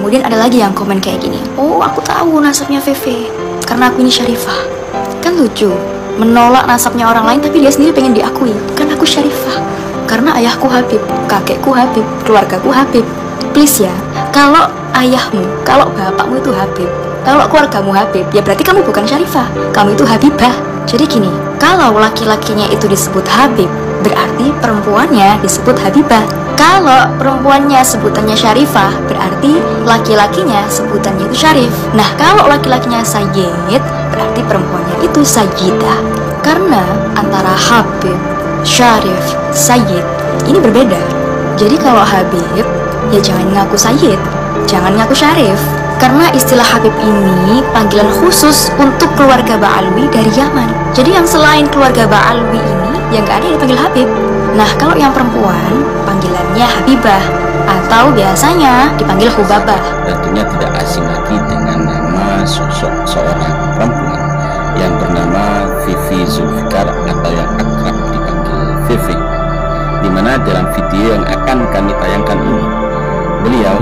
kemudian ada lagi yang komen kayak gini, oh aku tahu nasabnya VV karena aku ini Syarifah. Kan lucu, menolak nasabnya orang lain tapi dia sendiri pengen diakui, kan aku Syarifah karena ayahku Habib, kakekku Habib, keluargaku Habib. Please ya, kalau ayahmu, kalau bapakmu itu Habib, kalau keluargamu Habib, ya berarti kamu bukan Syarifah, kamu itu Habibah. Jadi gini, kalau laki-lakinya itu disebut Habib, berarti perempuannya disebut Habibah. Kalau perempuannya sebutannya Syarifah, berarti laki-lakinya sebutannya itu Syarif. Nah, kalau laki-lakinya Sayyid, berarti perempuannya itu Sayyidah. Karena antara Habib, Syarif, Sayyid ini berbeda. Jadi kalau Habib, ya jangan ngaku Sayyid, jangan ngaku Syarif. Karena istilah Habib ini panggilan khusus untuk keluarga Ba'alwi dari Yaman. Jadi yang selain keluarga Ba'alwi ini, yang gak ada yang dipanggil Habib. Nah, kalau yang perempuan, panggilannya Habibah, atau biasanya dipanggil Hubabah. Tentunya tidak asing lagi dengan nama sosok seorang perempuan yang bernama Vivi Zulfikar atau yang akrab dipanggil Vivi. Dimana dalam video yang akan kami tayangkan ini, beliau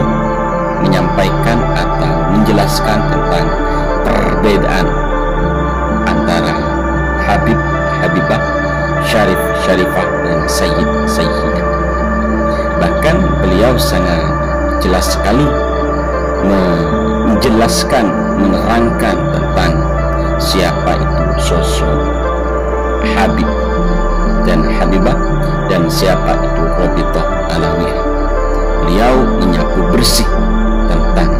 menyampaikan atau menjelaskan tentang perbedaan antara Habib, Habibah, Syarif, Syarifah, dan Sayyid, Sayyidah. Bahkan beliau sangat jelas sekali menjelaskan, menerangkan tentang siapa itu sosok Habib dan Habibah dan siapa itu Rabithah Alawiyah. Beliau menyapu bersih tentang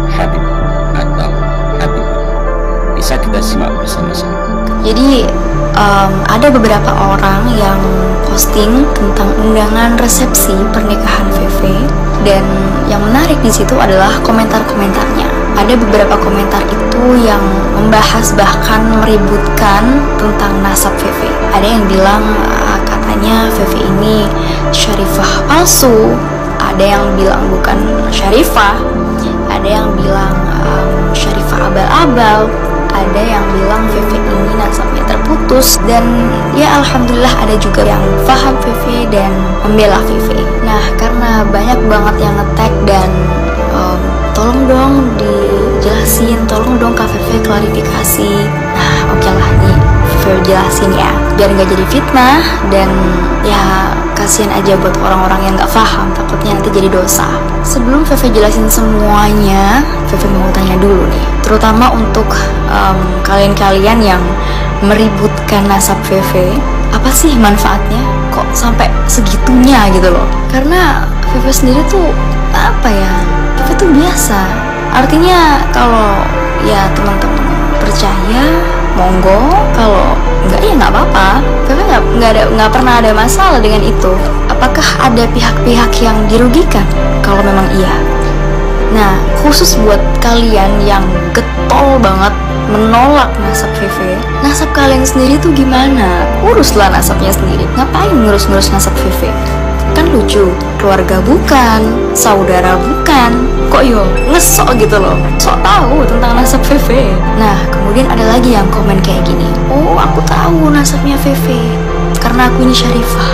Habib atau Habib. Bisa kita simak bersama-sama. Jadi ada beberapa orang yang posting tentang undangan resepsi pernikahan VV, dan yang menarik di situ adalah komentar-komentarnya. Ada beberapa komentar itu yang membahas bahkan meributkan tentang nasab VV. Ada yang bilang katanya VV ini Syarifah palsu, ada yang bilang bukan Syarifah, ada yang bilang Syarifah abal-abal, ada yang bilang VV ini nasabnya terputus, dan ya alhamdulillah ada juga yang paham VV dan membela VV. Nah, karena banyak banget yang nge-tag dan tolong dong dijelasin, tolong dong Kak VV klarifikasi. Nah, oke lah nih VV jelasin ya, biar nggak jadi fitnah, dan ya kasihan aja buat orang-orang yang nggak paham, takutnya nanti jadi dosa. Sebelum VV jelasin semuanya, VV mau tanya dulu nih, terutama untuk kalian-kalian yang meributkan nasab VV, apa sih manfaatnya? Kok sampai segitunya gitu loh? Karena VV sendiri tuh apa ya? VV tuh biasa. Artinya kalau ya teman-teman percaya, monggo. Kalau enggak ya nggak apa-apa. VV nggak pernah ada masalah dengan itu. Apakah ada pihak-pihak yang dirugikan? Kalau memang iya. Nah, khusus buat kalian yang getol banget menolak nasab VV, nasab kalian sendiri tuh gimana? Uruslah nasabnya sendiri. Ngapain ngurus-ngurus nasab VV? Kan lucu, keluarga bukan, saudara bukan, kok yo ngesok gitu loh, sok tahu tentang nasab VV. Nah, kemudian ada lagi yang komen kayak gini, oh aku tahu nasabnya VV karena aku ini Syarifah.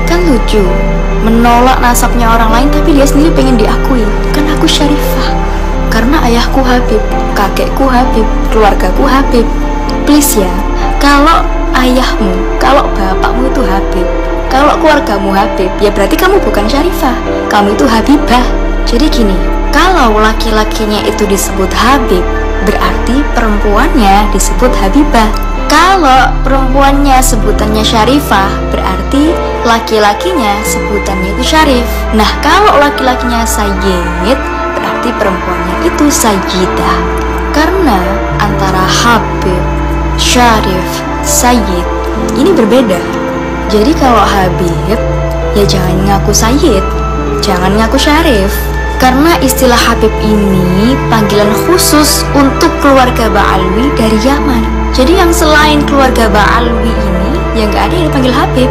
Kan lucu, menolak nasabnya orang lain tapi dia sendiri pengen diakui, kan aku Syarifah karena ayahku Habib, kakekku Habib, keluargaku Habib. Please ya, kalau ayahmu, kalau bapakmu itu Habib, kalau keluargamu Habib, ya berarti kamu bukan Syarifah, kamu itu Habibah. Jadi gini, kalau laki-lakinya itu disebut Habib, berarti perempuannya disebut Habibah. Kalau perempuannya sebutannya Syarifah, berarti laki-lakinya sebutannya itu Syarif. Nah, kalau laki-lakinya Sayyid, berarti perempuannya itu Sayyidah. Karena antara Habib, Syarif, Sayyid ini berbeda. Jadi kalau Habib, ya jangan ngaku Sayyid, jangan ngaku Syarif. Karena istilah Habib ini panggilan khusus untuk keluarga Ba'alwi dari Yaman. Jadi yang selain keluarga Ba'alwi ini, yang gak ada yang dipanggil Habib.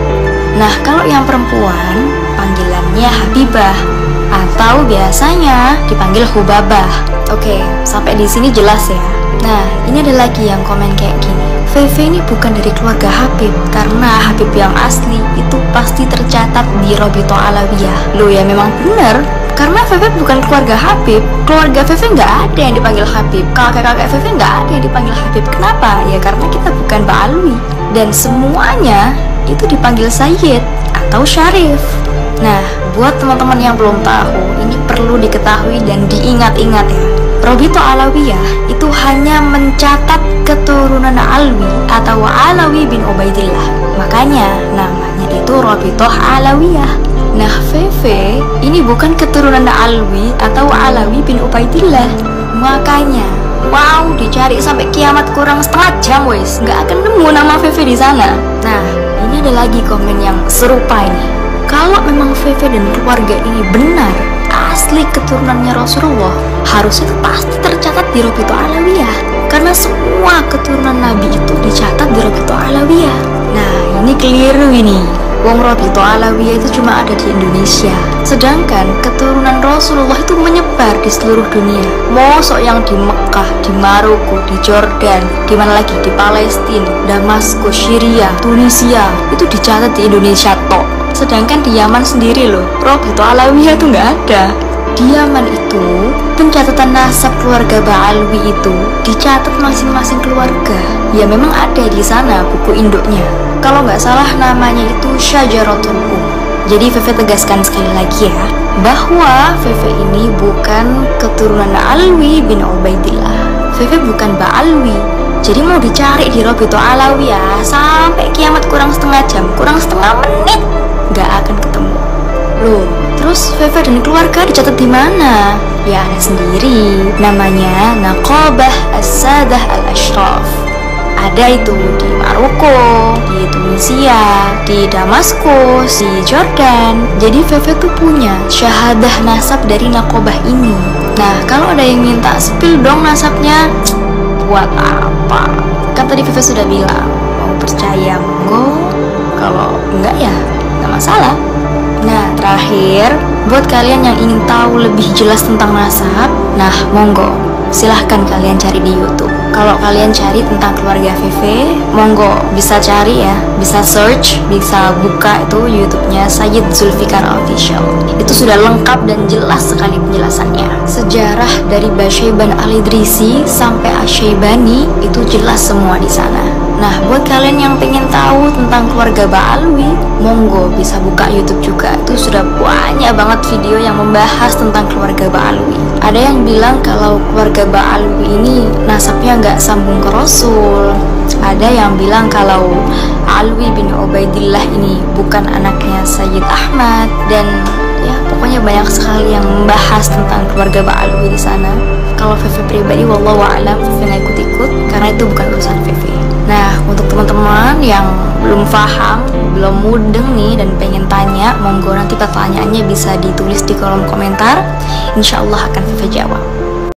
Nah, kalau yang perempuan, panggilannya Habibah, atau biasanya dipanggil Hubabah. Oke, sampai di sini jelas ya. Nah, ini ada lagi yang komen kayak gini. VV ini bukan dari keluarga Habib, karena Habib yang asli itu pasti tercatat di Robito Alawiyah. Loh ya memang bener, karena VV bukan keluarga Habib. Keluarga VV nggak ada yang dipanggil Habib, kakek-kakek VV nggak ada yang dipanggil Habib. Kenapa? Ya karena kita bukan Ba'alwi, dan semuanya itu dipanggil Sayyid atau Syarif. Nah, buat teman-teman yang belum tahu, ini perlu diketahui dan diingat-ingat ya. Robito Alawiyah itu hanya mencatat keturunan Alwi atau Alawi bin Ubaidillah. Makanya namanya itu Robito Alawiyah. Nah, VV ini bukan keturunan Alwi atau Alawi bin Ubaidillah. Makanya, wow, dicari sampai kiamat kurang setengah jam wes, nggak akan nemu nama VV di sana. Nah, ini ada lagi komen yang serupa ini. Kalau memang VV dan keluarga ini benar asli keturunannya Rasulullah, harusnya pasti tercatat di Robito Alawiyah, karena semua keturunan Nabi itu dicatat di Robito Alawiyah. Nah, ini keliru ini. Wong Robito Alawiyah itu cuma ada di Indonesia, sedangkan keturunan Rasulullah itu menyebar di seluruh dunia. Mosok yang di Mekah, di Maroko, di Jordan, di mana lagi, di Palestina, Damaskus, Syria, Tunisia, itu dicatat di Indonesia tok. Sedangkan di Yaman sendiri loh, Robito Alawiyah itu nggak ada. Di Yaman itu, pencatatan nasab keluarga Ba'alwi itu dicatat masing-masing keluarga. Ya memang ada di sana buku induknya. Kalau nggak salah namanya itu Syajaratul Jadi VV tegaskan sekali lagi ya, bahwa VV ini bukan keturunan Alwi bin Ubaidillah. VV bukan Ba'alwi. Jadi mau dicari di Robito Alawiyah sampai kiamat kurang setengah jam, kurang setengah menit, nggak akan ketemu. Loh, terus VV dan keluarga dicatat di mana? Ya Anda sendiri, namanya Naqabah As-Sadah Al-Ashraf. Ada itu di Maroko, di Tunisia, di Damaskus, di Jordan. Jadi VV tuh punya syahadah nasab dari Naqabah ini. Nah, kalau ada yang minta spill dong nasabnya, buat apa? Kan tadi VV sudah bilang, mau percaya monggo, kalau enggak ya nggak masalah. Nah, terakhir, buat kalian yang ingin tahu lebih jelas tentang nasab, nah monggo, silahkan kalian cari di YouTube. Kalau kalian cari tentang keluarga VV, monggo bisa cari ya, bisa search, bisa buka itu YouTube-nya Sayyid Zulfikar Official. Itu sudah lengkap dan jelas sekali penjelasannya. Sejarah dari Basyaiban Al-Idrisi sampai Asyaibani itu jelas semua di sana. Nah, buat kalian yang pengen tahu tentang keluarga Ba'alwi, monggo bisa buka YouTube juga. Itu sudah banyak banget video yang membahas tentang keluarga Ba'alwi. Ada yang bilang kalau keluarga Ba'alwi ini nasabnya nggak sambung ke Rasul. Ada yang bilang kalau Alwi bin Ubaidillah ini bukan anaknya Sayyid Ahmad. Dan ya pokoknya banyak sekali yang membahas tentang keluarga Ba'alwi di sana. Kalau VV pribadi, wallahu a'lam, VV nggak ikut-ikut karena itu bukan urusan VV. Nah, untuk teman-teman yang belum paham, belum mudeng nih dan pengen tanya, monggo nanti pertanyaannya bisa ditulis di kolom komentar. Insya Allah akan VV jawab.